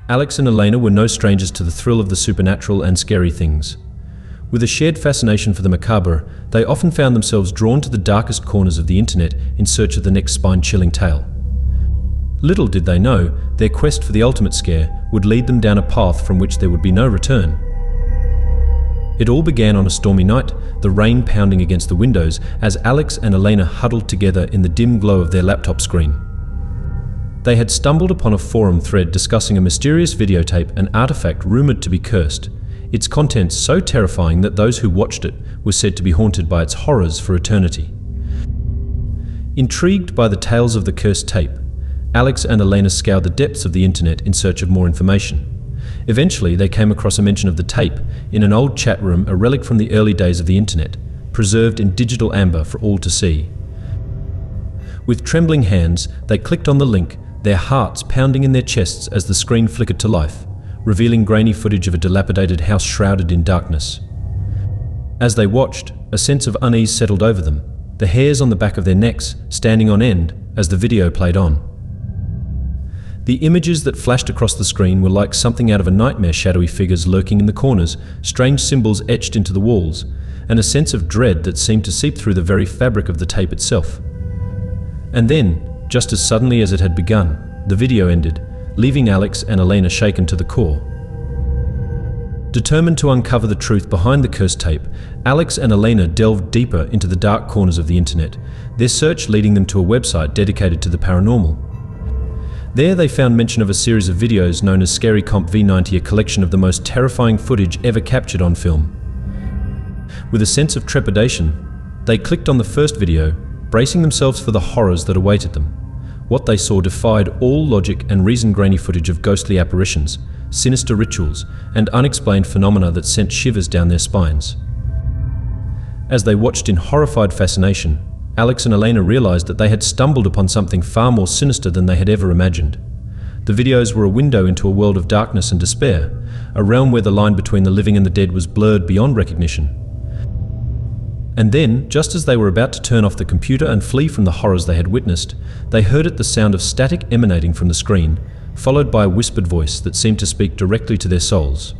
Alex and Elena were no strangers to the thrill of the supernatural and scary things. With a shared fascination for the macabre, they often found themselves drawn to the darkest corners of the internet in search of the next spine-chilling tale. Little did they know, their quest for the ultimate scare would lead them down a path from which there would be no return. It all began on a stormy night, the rain pounding against the windows as Alex and Elena huddled together in the dim glow of their laptop screen. They had stumbled upon a forum thread discussing a mysterious videotape, an artifact rumored to be cursed, its contents so terrifying that those who watched it were said to be haunted by its horrors for eternity. Intrigued by the tales of the cursed tape, Alex and Elena scoured the depths of the internet in search of more information. Eventually, they came across a mention of the tape in an old chat room, a relic from the early days of the internet, preserved in digital amber for all to see. With trembling hands, they clicked on the link, their hearts pounding in their chests as the screen flickered to life, revealing grainy footage of a dilapidated house shrouded in darkness. As they watched, a sense of unease settled over them, the hairs on the back of their necks standing on end as the video played on. The images that flashed across the screen were like something out of a nightmare, shadowy figures lurking in the corners, strange symbols etched into the walls, and a sense of dread that seemed to seep through the very fabric of the tape itself. And then, just as suddenly as it had begun, the video ended, leaving Alex and Elena shaken to the core. Determined to uncover the truth behind the cursed tape, Alex and Elena delved deeper into the dark corners of the internet, their search leading them to a website dedicated to the paranormal. There they found mention of a series of videos known as Scary Comp V90, a collection of the most terrifying footage ever captured on film. With a sense of trepidation, they clicked on the first video, bracing themselves for the horrors that awaited them. What they saw defied all logic and reason, grainy footage of ghostly apparitions, sinister rituals, and unexplained phenomena that sent shivers down their spines. As they watched in horrified fascination, Alex and Elena realized that they had stumbled upon something far more sinister than they had ever imagined. The videos were a window into a world of darkness and despair, a realm where the line between the living and the dead was blurred beyond recognition. And then, just as they were about to turn off the computer and flee from the horrors they had witnessed, they heard the sound of static emanating from the screen, followed by a whispered voice that seemed to speak directly to their souls.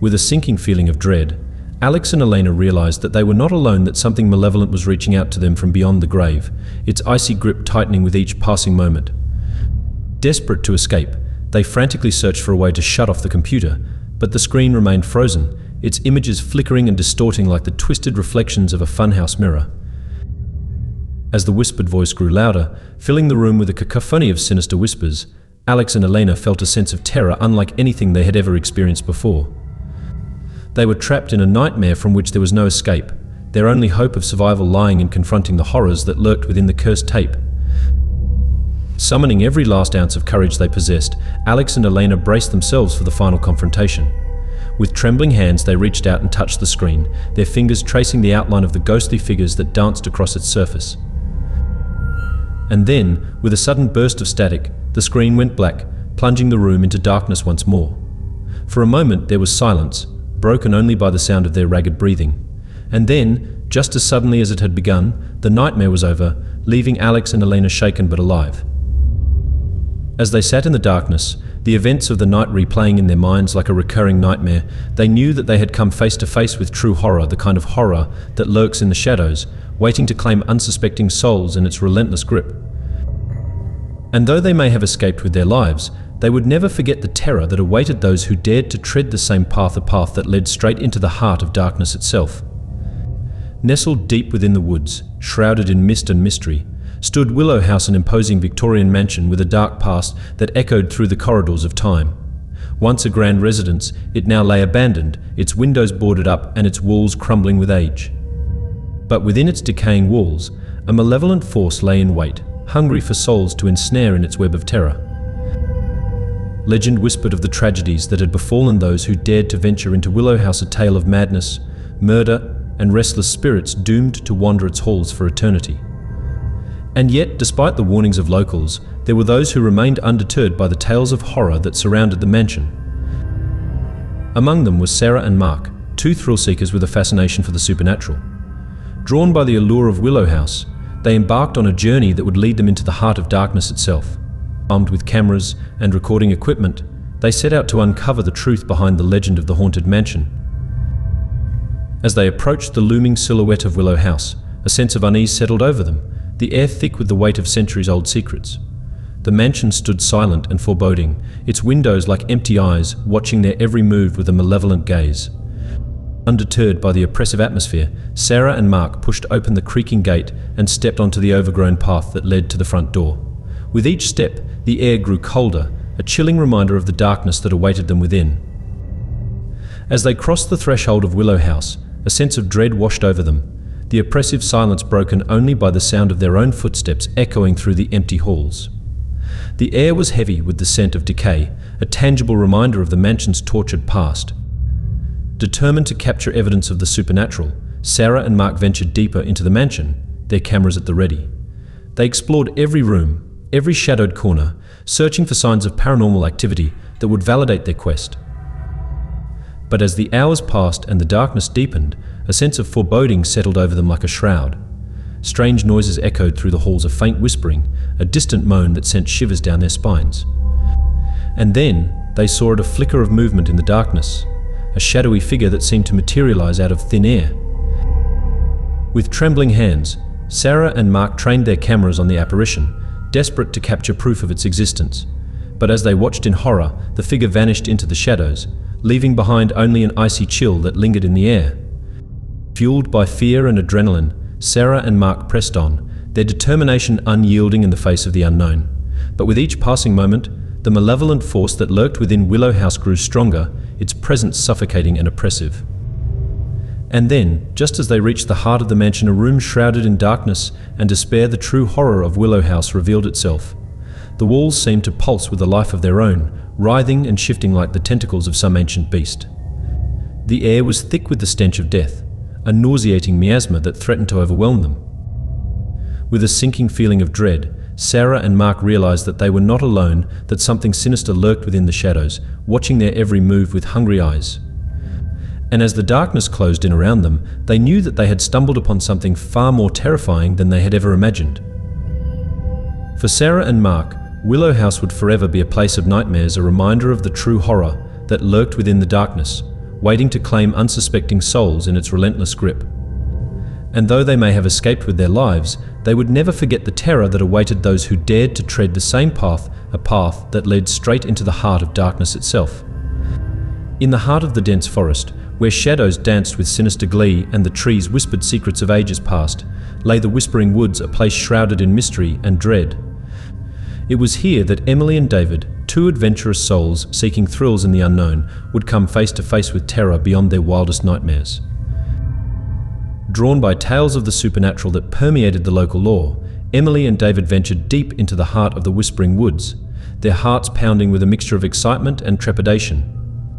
With a sinking feeling of dread, Alex and Elena realized that they were not alone, that something malevolent was reaching out to them from beyond the grave, its icy grip tightening with each passing moment. Desperate to escape, they frantically searched for a way to shut off the computer, but the screen remained frozen, its images flickering and distorting like the twisted reflections of a funhouse mirror. As the whispered voice grew louder, filling the room with a cacophony of sinister whispers, Alex and Elena felt a sense of terror unlike anything they had ever experienced before. They were trapped in a nightmare from which there was no escape, their only hope of survival lying in confronting the horrors that lurked within the cursed tape. Summoning every last ounce of courage they possessed, Alex and Elena braced themselves for the final confrontation. With trembling hands, they reached out and touched the screen, their fingers tracing the outline of the ghostly figures that danced across its surface. And then, with a sudden burst of static, the screen went black, plunging the room into darkness once more. For a moment, there was silence, broken only by the sound of their ragged breathing. And then, just as suddenly as it had begun, the nightmare was over, leaving Alex and Elena shaken but alive. As they sat in the darkness, the events of the night replaying in their minds like a recurring nightmare, they knew that they had come face to face with true horror, the kind of horror that lurks in the shadows, waiting to claim unsuspecting souls in its relentless grip. And though they may have escaped with their lives, they would never forget the terror that awaited those who dared to tread the same path, a path that led straight into the heart of darkness itself. Nestled deep within the woods, shrouded in mist and mystery, stood Willow House, an imposing Victorian mansion with a dark past that echoed through the corridors of time. Once a grand residence, it now lay abandoned, its windows boarded up and its walls crumbling with age. But within its decaying walls, a malevolent force lay in wait, hungry for souls to ensnare in its web of terror. Legend whispered of the tragedies that had befallen those who dared to venture into Willow House, a tale of madness, murder, and restless spirits doomed to wander its halls for eternity. And yet, despite the warnings of locals, there were those who remained undeterred by the tales of horror that surrounded the mansion. Among them was Sarah and Mark, two thrill-seekers with a fascination for the supernatural. Drawn by the allure of Willow House, they embarked on a journey that would lead them into the heart of darkness itself. Armed with cameras and recording equipment, they set out to uncover the truth behind the legend of the haunted mansion. As they approached the looming silhouette of Willow House, a sense of unease settled over them, the air thick with the weight of centuries-old secrets. The mansion stood silent and foreboding, its windows like empty eyes, watching their every move with a malevolent gaze. Undeterred by the oppressive atmosphere, Sarah and Mark pushed open the creaking gate and stepped onto the overgrown path that led to the front door. With each step, the air grew colder, a chilling reminder of the darkness that awaited them within. As they crossed the threshold of Willow House, a sense of dread washed over them, the oppressive silence broken only by the sound of their own footsteps echoing through the empty halls. The air was heavy with the scent of decay, a tangible reminder of the mansion's tortured past. Determined to capture evidence of the supernatural, Sarah and Mark ventured deeper into the mansion, their cameras at the ready. They explored every room, every shadowed corner, searching for signs of paranormal activity that would validate their quest. But as the hours passed and the darkness deepened, a sense of foreboding settled over them like a shroud. Strange noises echoed through the halls, of faint whispering, a distant moan that sent shivers down their spines. And then they saw a flicker of movement in the darkness, a shadowy figure that seemed to materialize out of thin air. With trembling hands, Sarah and Mark trained their cameras on the apparition, desperate to capture proof of its existence. But as they watched in horror, the figure vanished into the shadows, leaving behind only an icy chill that lingered in the air. Fueled by fear and adrenaline, Sarah and Mark pressed on, their determination unyielding in the face of the unknown. But with each passing moment, the malevolent force that lurked within Willow House grew stronger, its presence suffocating and oppressive. And then, just as they reached the heart of the mansion, a room shrouded in darkness and despair, the true horror of Willow House revealed itself. The walls seemed to pulse with a life of their own, writhing and shifting like the tentacles of some ancient beast. The air was thick with the stench of death, a nauseating miasma that threatened to overwhelm them. With a sinking feeling of dread, Sarah and Mark realized that they were not alone, that something sinister lurked within the shadows, watching their every move with hungry eyes. And as the darkness closed in around them, they knew that they had stumbled upon something far more terrifying than they had ever imagined. For Sarah and Mark, Willow House would forever be a place of nightmares, a reminder of the true horror that lurked within the darkness, waiting to claim unsuspecting souls in its relentless grip. And though they may have escaped with their lives, they would never forget the terror that awaited those who dared to tread the same path, a path that led straight into the heart of darkness itself. In the heart of the dense forest, where shadows danced with sinister glee and the trees whispered secrets of ages past, lay the Whispering Woods, a place shrouded in mystery and dread. It was here that Emily and David, two adventurous souls seeking thrills in the unknown, would come face to face with terror beyond their wildest nightmares. Drawn by tales of the supernatural that permeated the local lore, Emily and David ventured deep into the heart of the Whispering Woods, their hearts pounding with a mixture of excitement and trepidation.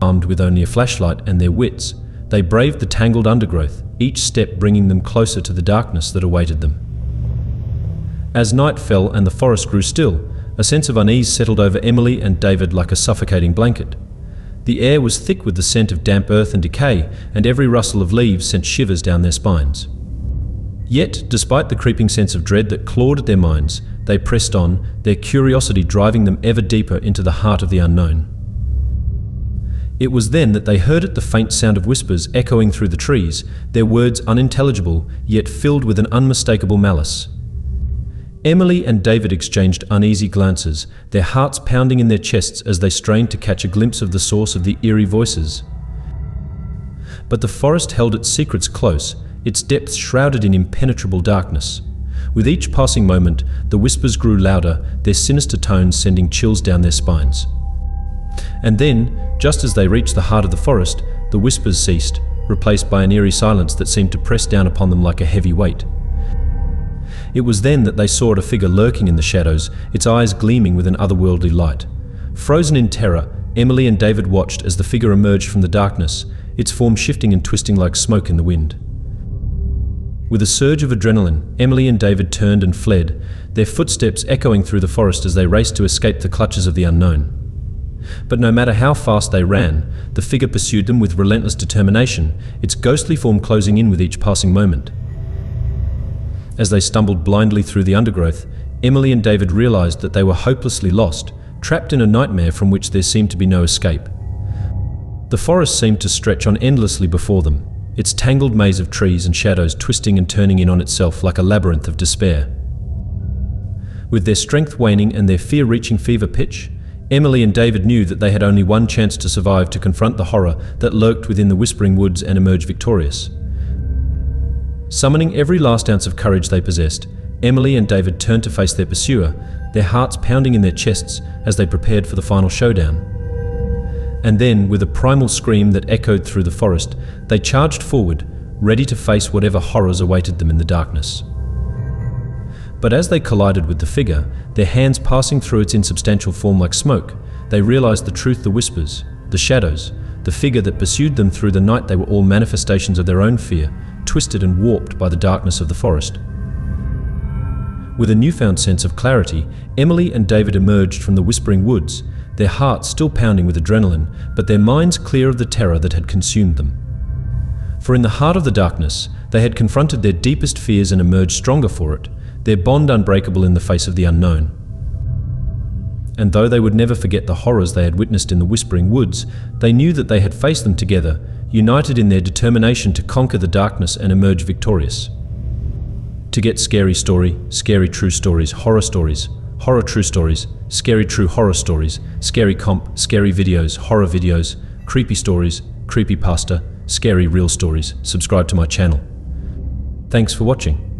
Armed with only a flashlight and their wits, they braved the tangled undergrowth, each step bringing them closer to the darkness that awaited them. As night fell and the forest grew still, a sense of unease settled over Emily and David like a suffocating blanket. The air was thick with the scent of damp earth and decay, and every rustle of leaves sent shivers down their spines. Yet, despite the creeping sense of dread that clawed at their minds, they pressed on, their curiosity driving them ever deeper into the heart of the unknown. It was then that they heard the faint sound of whispers echoing through the trees, their words unintelligible, yet filled with an unmistakable malice. Emily and David exchanged uneasy glances, their hearts pounding in their chests as they strained to catch a glimpse of the source of the eerie voices. But the forest held its secrets close, its depths shrouded in impenetrable darkness. With each passing moment, the whispers grew louder, their sinister tones sending chills down their spines. And then, just as they reached the heart of the forest, the whispers ceased, replaced by an eerie silence that seemed to press down upon them like a heavy weight. It was then that they saw a figure lurking in the shadows, its eyes gleaming with an otherworldly light. Frozen in terror, Emily and David watched as the figure emerged from the darkness, its form shifting and twisting like smoke in the wind. With a surge of adrenaline, Emily and David turned and fled, their footsteps echoing through the forest as they raced to escape the clutches of the unknown. But no matter how fast they ran, the figure pursued them with relentless determination, its ghostly form closing in with each passing moment. As they stumbled blindly through the undergrowth, Emily and David realized that they were hopelessly lost, trapped in a nightmare from which there seemed to be no escape. The forest seemed to stretch on endlessly before them, its tangled maze of trees and shadows twisting and turning in on itself like a labyrinth of despair. With their strength waning and their fear reaching fever pitch, Emily and David knew that they had only one chance to survive to confront the horror that lurked within the whispering woods and emerge victorious. Summoning every last ounce of courage they possessed, Emily and David turned to face their pursuer, their hearts pounding in their chests as they prepared for the final showdown. And then, with a primal scream that echoed through the forest, they charged forward, ready to face whatever horrors awaited them in the darkness. But as they collided with the figure, their hands passing through its insubstantial form like smoke, they realized the truth, the whispers, the shadows, the figure that pursued them through the night. They were all manifestations of their own fear, twisted and warped by the darkness of the forest. With a newfound sense of clarity, Emily and David emerged from the whispering woods, their hearts still pounding with adrenaline, but their minds clear of the terror that had consumed them. For in the heart of the darkness, they had confronted their deepest fears and emerged stronger for it, their bond unbreakable in the face of the unknown. And though they would never forget the horrors they had witnessed in the whispering woods, they knew that they had faced them together, united in their determination to conquer the darkness and emerge victorious. To get scary story, scary true stories, horror true stories, scary true horror stories, scary comp, scary videos, horror videos, creepy stories, creepypasta, scary real stories, subscribe to my channel. Thanks for watching.